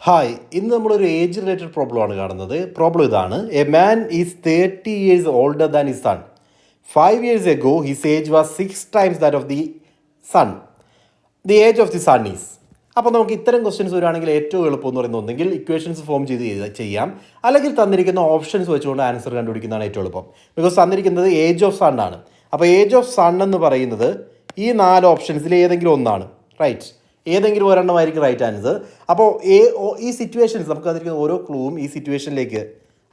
Hi, ഇന്ന് നമ്മളൊരു age related problem ആണ് കാണുന്നത്. പ്രോബ്ലം ഇതാണ്: a man is 30 years older than his son. 5 years ago his age was 6 times that of the son. The age of the son is. അപ്പോൾ നമുക്ക് ഇത്തരം questions വരുവാണെങ്കിൽ ഏറ്റവും എളുപ്പം എന്ന് പറയുന്നത് ഒന്നെങ്കിൽ ഇക്വേഷൻസ് ഫോം ചെയ്യാം, അല്ലെങ്കിൽ തന്നിരിക്കുന്ന ഓപ്ഷൻസ് വെച്ചുകൊണ്ട് ആൻസർ കണ്ടുപിടിക്കുന്നതാണ് ഏറ്റവും എളുപ്പം. ബിക്കോസ് തന്നിരിക്കുന്നത് ഏജ് ഓഫ് സൺ ആണ്. അപ്പോൾ ഏജ് ഓഫ് സൺ എന്ന് പറയുന്നത് ഈ 4 ഓപ്ഷൻസിൽ ഏതെങ്കിലും ഒന്നാണ്, റൈറ്റ്? ഏതെങ്കിലും ഒരെണ്ണമായിരിക്കും റൈറ്റ് ആൻസർ. അപ്പോൾ ഈ സിറ്റുവേഷൻസ് നമുക്ക് അതിരിക്കുന്ന ഓരോ ക്ലൂവും ഈ സിറ്റുവേഷനിലേക്ക്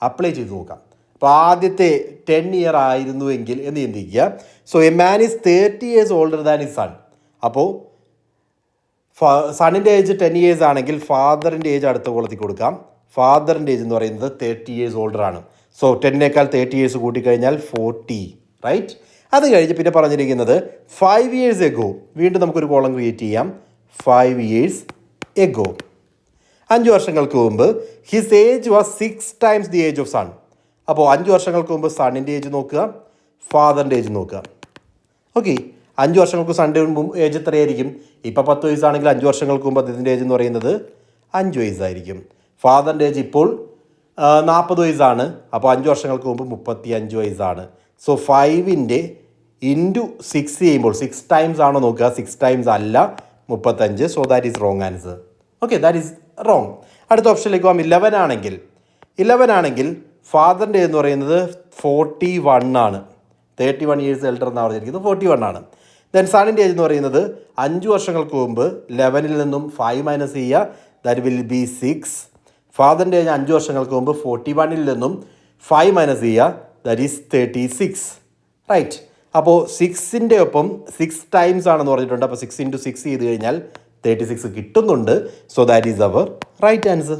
അപ്ലൈ ചെയ്ത് നോക്കാം. അപ്പോൾ ആദ്യത്തെ 10 year ആയിരുന്നുവെങ്കിൽ എന്ന് ചിന്തിക്കുക. So a man is 30 years older than his son. അപ്പോൾ സണ്ണിൻ്റെ ഏജ് 10 years ആണെങ്കിൽ ഫാദറിൻ്റെ ഏജ് അടുത്ത കോളത്തിൽ കൊടുക്കാം. ഫാദറിൻ്റെ ഏജ് എന്ന് പറയുന്നത് 30 years older ആണ്. സോ 10നേക്കാൾ 30 years കൂട്ടിക്കഴിഞ്ഞാൽ 40, റൈറ്റ്? അത് കഴിഞ്ഞ് പിന്നെ പറഞ്ഞിരിക്കുന്നത് 5 years ago. വീണ്ടും നമുക്കൊരു കോളം ക്രിയേറ്റ് ചെയ്യാം. 5 years ago, 5 വർഷങ്ങൾക്ക് മുമ്പ്. His age was 6 times the age of son. അപ്പോൾ 5 വർഷങ്ങൾക്ക് മുമ്പ് സണ്ണിൻ്റെ ഏജ് നോക്കുക, ഫാദറിൻ്റെ ഏജ് നോക്കുക. ഓക്കെ, 5 വർഷങ്ങൾക്ക് സണ്ണിൻ്റെ മുമ്പ് ഏജ് എത്രയായിരിക്കും? ഇപ്പോൾ 10 വയസ്സാണെങ്കിൽ 5 വർഷങ്ങൾക്ക് മുമ്പ് അതിൻ്റെ ഏജ് എന്ന് പറയുന്നത് 5 വയസ്സായിരിക്കും. ഫാദറിൻ്റെ ഏജ് ഇപ്പോൾ 40 വയസ്സാണ്. അപ്പോൾ 5 വർഷങ്ങൾക്ക് മുമ്പ് 35 വയസ്സാണ്. സോ 5ൻ്റെ ഇൻറ്റു 6 ചെയ്യുമ്പോൾ 6 times ആണോ നോക്കുക? 6 times അല്ല, 35. So that is wrong answer. Okay, that is wrong. അടുത്ത ഓപ്ഷനിലേക്ക് പോകാം. 11 ആണെങ്കിൽ ഫാദറിൻ്റെ എന്ന് പറയുന്നത് 41 ആണ്. 31 years എൽഡർ എന്നാണ് പറഞ്ഞിരിക്കുന്നത്, 41 ആണ്. ദെൻ സണ്ണിൻ്റെ ഏജ് എന്ന് പറയുന്നത് 5 വർഷങ്ങൾക്ക് മുമ്പ് 11ൽ നിന്നും 5 മൈനസ് ചെയ്യുക, ദാറ്റ് വിൽ ബി 6. ഫാദറിൻ്റെ ഏജ് 5 വർഷങ്ങൾക്ക് മുമ്പ് 41ൽ നിന്നും 5 മൈനസ് ചെയ്യുക, ദാറ്റ് ഈസ് 36, റൈറ്റ്? അപ്പോൾ 6ൻ്റെ ഒപ്പം 6 times ആണെന്ന് പറഞ്ഞിട്ടുണ്ട്. അപ്പോൾ 6 into 6 ചെയ്ത് കഴിഞ്ഞാൽ 36 കിട്ടുന്നുണ്ട്. So that is our right answer.